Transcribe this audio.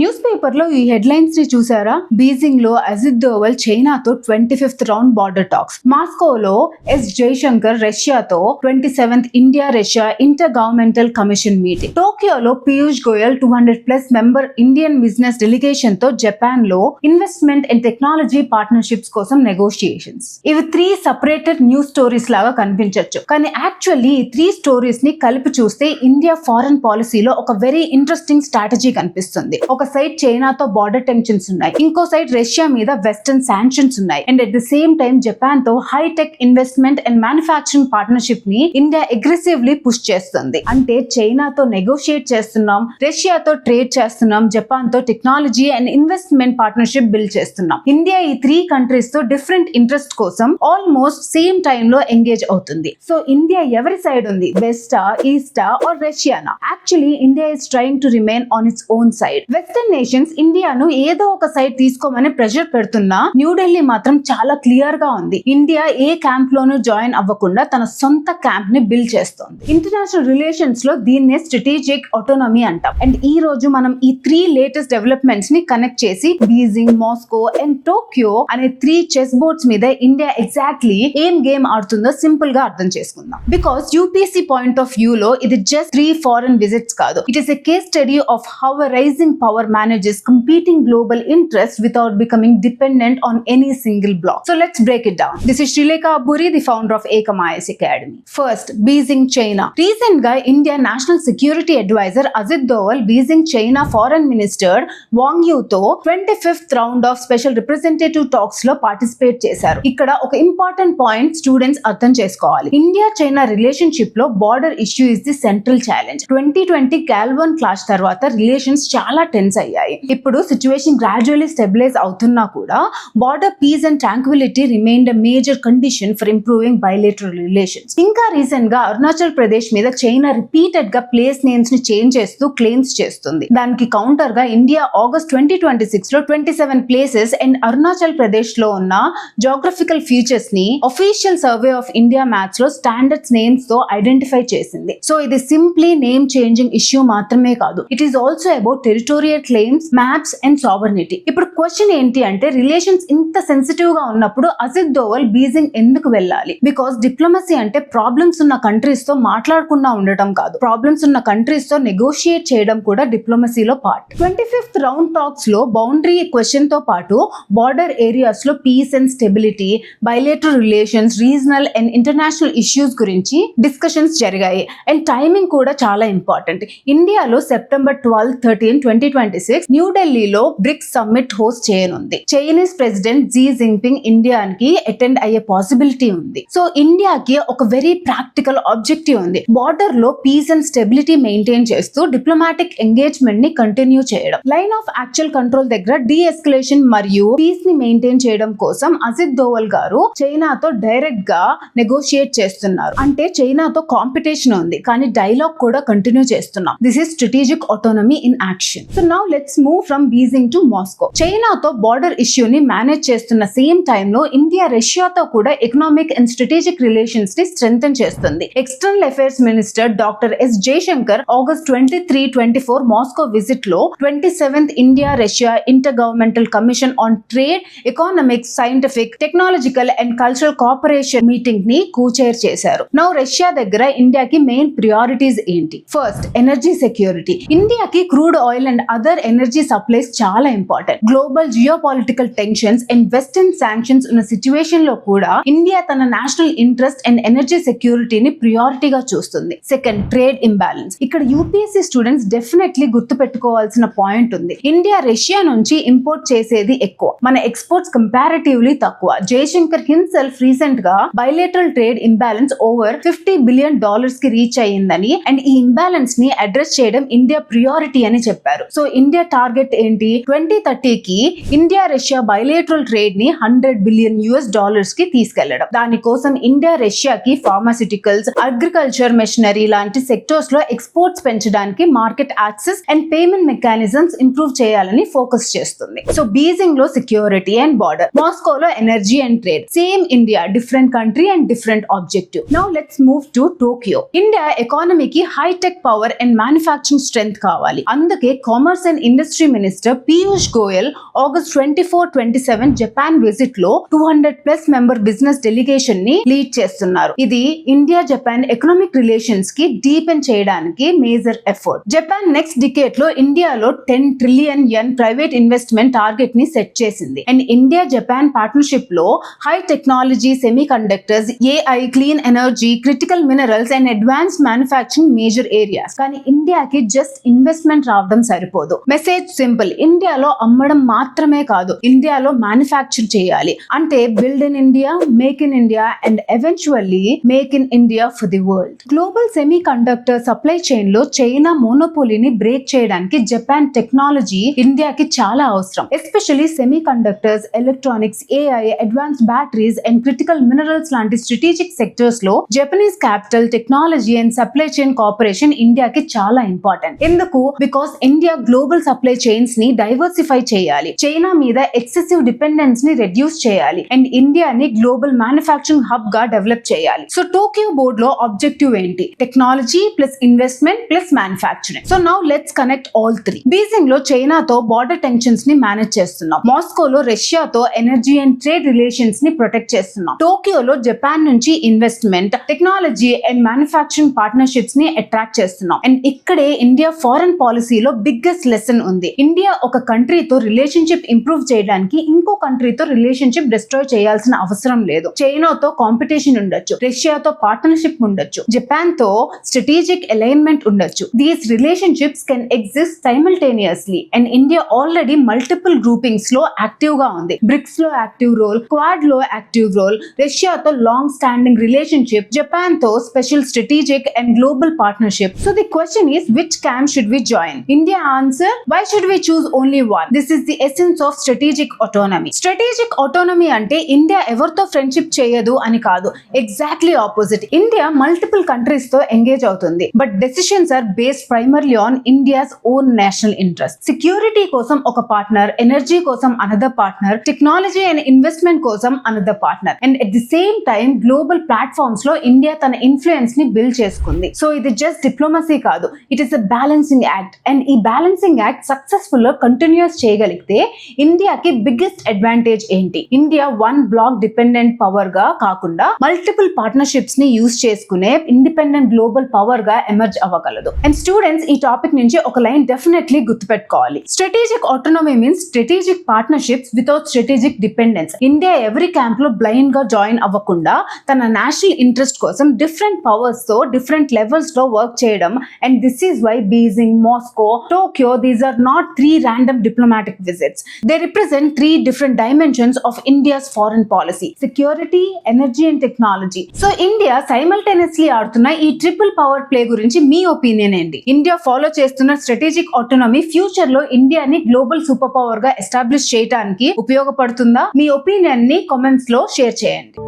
News paper లో ఈ headlines ని చూసారా? బీజింగ్ లో అజిత్ దోవల్ చైనాతో 25th రౌండ్ బార్డర్ టాక్స్, మాస్కోలో ఎస్ జైశంకర్ రష్యాతో 27th India Russia inter governmental commission meeting, టోక్యోలో Piyush Goyal 200+ member Indian business delegation తో జపాన్ లో ఇన్వెస్ట్మెంట్ అండ్ టెక్నాలజీ పార్ట్నర్షిప్స్ కోసం నెగోషియేషన్స్. ఇవి 3 సెపరేటెడ్ న్యూస్ స్టోరీస్ లాగా కనిపించవచ్చు, కానీ యాక్చువల్లీ ఈ 3 స్టోరీస్ ని కలిపి చూస్తే ఇండియా ఫారెన్ పాలసీలో ఒక వెరీ ఇంట్రెస్టింగ్ స్ట్రాటజీ కనిపిస్తుంది. ఒక సైడ్ చైనాతో బార్డర్ టెన్షన్స్ ఉన్నాయి, ఇంకో సైడ్ రష్యా మీద వెస్టర్న్ శాంక్షన్స్ ఉన్నాయి, and at the same time Japan తో high tech investment and manufacturing partnership ని ఇండియా అగ్రెసివ్లీ పుష్ చేస్తుంది. అంటే చైనాతో నెగోషియేట్ చేస్తున్నాం, రష్యాతో ట్రేడ్ చేస్తున్నాం, జపాన్ తో technology and investment partnership build చేస్తున్నాం. ఇండియా ఈ 3 కంట్రీస్ తో డిఫరెంట్ ఇంట్రెస్ట్ కోసం ఆల్మోస్ట్ సేమ్ టైమ్ లో ఎంగేజ్ అవుతుంది. సో ఇండియా ఎవరి సైడ్ ఉంది? వెస్టా, ఈస్టా ఆర్ రష్యానా? Actually India is trying to remain on its own side. Western nations ఇండియాను ఏదో ఒక సైడ్ తీసుకోమని ప్రెషర్ పెడుతున్నా న్యూఢిల్లీ మాత్రం చాలా క్లియర్ గా ఉంది. ఇండియా ఏ క్యాంప్ లోనూ జాయిన్ అవ్వకుండా తన సొంత క్యాంప్ ని బిల్డ్ చేస్తోంది. ఇంటర్నేషనల్ రిలేషన్స్ లో దీన్నే స్ట్రాటజిక్ ఆటోనమీ అంటాం. అండ్ ఈ రోజు మనం ఈ 3 లేటెస్ట్ డెవలప్మెంట్స్ ని కనెక్ట్ చేసి బీజింగ్, మాస్కో అండ్ టోక్యో అనే 3 చెస్ బోర్డ్స్ మీద ఇండియా ఎగ్జాక్ట్లీ ఏం గేమ్ ఆడుతుందో సింపుల్ గా అర్థం చేసుకుందాం. Because UPSC point of view లో ఇది జస్ట్ 3 ఫారెన్ విజిట్స్ కాదు, it is a case study of how a rising power manages competing global interests without becoming dependent on any single bloc. So let's break it down. This is Srilekha Abburi, the founder of Ekam IAS Academy. First, Beijing, China. Recent గా India National Security Advisor Ajit Doval Beijing China Foreign Minister Wang Yi తో 25th round of special representative talks లో participate చేశారు. ఇక్కడ ఒక important point students అర్థం చేసుకోవాలి. India China relationship లో border issue is the central challenge. 2020 Galwan clash తర్వాత relations చాలా టెన్స్ అయ్యాయి. ఇప్పుడు సిచ్యువేషన్ గ్రాడ్యువల్లీ స్టెబిలైజ్ అవుతున్నా కూడా border peace and tranquility remained a major condition for improving bilateral relations. ఇంకా రీసెంట్ గా అరుణాచల్ ప్రదేశ్ మీద చైనా రిపీటెడ్ గా ప్లేస్ నేమ్స్ ని చేంజ్ చేస్తూ క్లెయిమ్స్ చేస్తుంది. దానికి కౌంటర్ గా ఇండియా ఆగస్ట్ 2026 లో 27 ప్లేసెస్ అండ్ అరుణాచల్ ప్రదేశ్ లో ఉన్న జోగ్రఫికల్ ఫీచర్స్ ని official survey of India maps లో స్టాండర్డ్స్ నేమ్స్ తో ఐడెంటిఫై చేసింది. సో ఇది సింప్లీ నేమ్ చేంజింగ్ ఇష్యూ మాత్రమే కాదు, it is also about territorial claims, maps and sovereignty. ఇప్పుడు క్వశ్చన్ ఏంటి అంటే, రిలేషన్స్ ఇంత సెన్సిటివ్ గా ఉన్నప్పుడు అజిత్ దోవల్ బీజింగ్ ఎందుకు వెళ్ళాలి? బికాస్ డిప్లొమసీ అంటే ప్రాబ్లమ్స్ ఉన్న కంట్రీస్ తో మాట్లాడకుండా ఉండటం కాదు, ప్రాబ్లమ్స్ ఉన్న కంట్రీస్ తో నెగోషియేట్ చేయడం కూడా డిప్లొమసీలో పార్ట్. 25th రౌండ్ టాక్స్ లో బౌండరీ క్వశ్చన్ తో పాటు బార్డర్ ఏరియాస్ లో peace and stability, bilateral relations, regional and international issues గురించి డిస్కషన్స్ జరిగాయి. అండ్ టైమింగ్ కూడా చాలా ఇంపార్టెంట్. ఇండియాలో సెప్టెంబర్ 12-13, 2026 న్యూఢిల్లీలో బ్రిక్స్ సమ్మిట్ హోస్ట్ చేయనుంది. చైనీస్ ప్రెసిడెంట్ జీ జిన్పింగ్ ఇండియాకి అటెండ్ అయ్యే పాసిబిలిటీ ఉంది. సో ఇండియాకి ఒక వెరీ ప్రాక్టికల్ ఆబ్జెక్టివ్ ఉంది, బార్డర్ లో పీస్ అండ్ స్టెబిలిటీ మెయింటైన్ చేస్తూ డిప్లొమాటిక్ ఎంగేజ్మెంట్ ని కంటిన్యూ చేయడం. లైన్ ఆఫ్ యాక్చువల్ కంట్రోల్ దగ్గర డీ ఎస్కలేషన్ మరియు పీస్ ని మెయింటైన్ చేయడం కోసం అజిత్ దోవల్ గారు చైనాతో డైరెక్ట్ గా నెగోషియేట్ చేస్తున్నారు. అంటే చైనాతో కాంపిటీషన్ ఉంది, కానీ డైలాగ్ కూడా కంటిన్యూ చేస్తున్నాం. This is strategic autonomy in action. So now let's move from Beijing to Moscow. చైనాతో బార్డర్ ఇష్యూని మేనేజ్ చేస్తున్న సేమ్ టైమ్ లో ఇండియా రష్యాతో కూడా ఎకనామిక్ అండ్ స్ట్రాటజిక్ రిలేషన్స్ ని స్ట్రెంథెన్ చేస్తుంది. External affairs minister doctor yes Jaishankar August 23-24 Moscow visit లో 27th India Russia inter governmental commission on trade, economics, scientific, technological and cultural cooperation meeting ని కో-చైర్ చేశారు. Now Russia దగ్గర ఇండియాకి main priorities ఏంటి? First, energy security. ఇండియాకి crude oil and other energy supplies చాలా important. Global geopolitical tensions and western sanctions ఉన్న situation లో కూడా ఇండియా తన నేషనల్ ఇంట్రెస్ట్ అండ్ ఎనర్జీ సెక్యూరిటీని ప్రియారిటీగా చూస్తుంది. Second, trade imbalance. ఇక్కడ యూపీఎస్సీ స్టూడెంట్స్ డెఫినెట్లీ గుర్తు పెట్టుకోవాల్సిన పాయింట్ ఉంది. ఇండియా రష్యా నుంచి ఇంపోర్ట్ చేసేది ఎక్కువ, మన ఎక్స్పోర్ట్స్ కంపారిటివ్లీ తక్కువ. జైశంకర్ హిమ్సెల్ఫ్ రీసెంట్ గా bilateral trade imbalance over $50 billion కి రీచ్ అయ్యిందని అండ్ ఈ ఇంబ్యాలెన్స్ ని అడ్రస్ చేయడం ఇండియా ప్రియారిటీ అని చెప్పారు. సో ఇండియా టార్గెట్ ఏంటి? 2030కి ఇండియా రష్యా బైలేటరల్ ట్రేడ్ ని $100 బిలియన్ కి తీసుకెళ్లడం. దానికోసం ఇండియా రష్యాకి ఫార్మాస్యూటికల్స్, అగ్రికల్చర్, మెషినరీ లాంటి సెక్టర్స్ లో ఎక్స్పోర్ట్స్ పెంచడానికి market access and payment mechanisms improve చేయాలని ఫోకస్ చేస్తుంది. సో బీజింగ్ లో సెక్యూరిటీ అండ్ బార్డర్, మాస్కోలో energy and trade. Same India, different country and different objective. Now let's move to Tokyo. India ఎకానమీకి hi tech power and manufacturing strength కావాలి. అందుకే commerce and industry minister Piyush Goyal August 24-27 Japan visit లో 200+ member business delegation ని lead చేస్తున్నారు. ఇది India Japan economic relations కి deepen చేయడానికి major effort. Japan next decade లో ఇండియాలో 10 trillion yen private investment target ని సెట్ చేసింది. అండ్ ఇండియా జపాన్ పార్ట్నర్షిప్ లో high technology, semi conductors, AI, clean energy, critical minerals and advanced manufacturing major areas. కానీ ఇండియాకి just investment రావడం సరిపోదు. Message simple, ఇండియాలో అమ్మడం మాత్రమే కాదు, ఇండియాలో మ్యానుఫ్యాక్చర్ చేయాలి. అంటే build in India, make in India and eventually make in India for the world. Global semi conductor supply chain లో చైనా మోనోపోలీని బ్రేక్ చేయడానికి జపాన్ టెక్నాలజీ ఇండియాకి చాలా అవసరం. Especially semi conductors, electronics, AI, advanced batteries and critical minerals లాంటి strategic sectors లో Japanese capital, technology and supply chain cooperation ఇండియాకి చాలా important. ఎందుకు? Because India global supply chains ని డైవర్సిఫై చేయాలి, చైనా మీద ఎక్సెసివ్ డిపెండెన్స్ ని రెడ్యూస్ చేయాలి అండ్ ఇండియాని గ్లోబల్ మ్యానుఫ్యాక్చరింగ్ హబ్ గా డెవలప్ చేయాలి. సో టోక్యో బోర్డ్ లో ఆబ్జెక్టివ్ ఏంటి? Technology plus investment plus manufacturing. So now let's connect all three. Beijing లో చైనాతో బార్డర్ టెన్షన్స్ ని మేనేజ్ చేస్తున్నాం. మాస్కోలో రష్యాతో ఎనర్జీ అండ్ ట్రేడ్ రిలేషన్స్ ని ప్రొటెక్ట్ చేస్తున్నాం. టోక్యోలో జపాన్ నుంచి investment, technology and manufacturing partnerships ని అట్రాక్ట్ చేస్తున్నాం. అండ్ ఇక్కడే ఇండియా ఫారెన్ పాలసీలో బిగ్గెస్ట్ లెసన్ ఉంది. ఇండియా ఒక కంట్రీతో రిలేషన్షిప్ ఇంప్రూవ్ చేయడానికి ఇంకో కంట్రీతో రిలేషన్షిప్ డిస్ట్రాయ్ చేయాల్సిన అవసరం లేదు. చైనాతో కాంపిటీషన్ ఉండొచ్చు, రష్యాతో పార్ట్నర్షిప్ ఉండొచ్చు, జపాన్ తో స్ట్రాటజిక్ అలైన్మెంట్ ఉండొచ్చు. These relationships can exist simultaneously and India already multiple groupings లో యాక్టివ్ గా ఉంది. బ్రిక్స్ లో యాక్టివ్ రోల్, క్వాడ్ లో యాక్టివ్ రోల్, రష్యాతో లాంగ్ స్టాండింగ్ రిలేషన్షిప్, జపాన్ తో special strategic and global partnership. So the question is which camp should we join? India answer, why should we choose only one? This is the essence of strategic autonomy. Strategic autonomy అంటే India ఎవరితో friendship చేయదు అని కాదు, exactly opposite. India multiple countries తో engage అవుతుంది, but decisions are based primarily on India's own national interest. Security కోసం ఒక partner, energy కోసం another partner, technology and investment కోసం another partner. And at the same time global platforms లో India తన influence ని build చేసుకుంది. So ఇది just diplomacy కాదు, it is a balancing act. And ఈ బ్యాలెన్సింగ్ యాక్ట్ సక్సెస్ఫుల్ గా కంటిన్యూస్ చేయగలిగితే ఇండియాకి బిగ్గెస్ట్ అడ్వాంటేజ్ ఏంటి? India one block dependent power గా కాకుండా మల్టిపుల్ పార్ట్నర్షిప్స్ ని యూజ్ చేసుకునే ఇండిపెండెంట్ గ్లోబల్ పవర్ గా ఎమర్జ్ అవ్వగలదు. అండ్ స్టూడెంట్స్ ఈ టాపిక్ నుంచి ఒక లైన్ డెఫినెట్లీ గుర్తుపెట్టుకోవాలి. Strategic autonomy means strategic partnerships without strategic dependence. India ఎవరి క్యాంప్ లో బ్లైండ్ గా జాయిన్ అవ్వకుండా తన నేషనల్ ఇంట్రెస్ట్ కోసం డిఫరెంట్ పవర్స్ తో డిఫరెంట్ లెవెల్స్ లో వర్క్ చేయడం. And this is why Beijing, Moscow, Tokyo, these are not three random diplomatic visits. They represent three different dimensions of India's foreign policy: security, energy and technology. So India simultaneously ఆడుతున్న ఈ triple power play గురించి మీ opinion ఏంటి? India follow చేస్తున్న strategic autonomy future లో ఇండియాని global super power గా establish చేయడానికి ఉపయోగపడుతుందా? మీ ఒపీనియన్ ని కామెంట్స్ లో షేర్ చేయండి.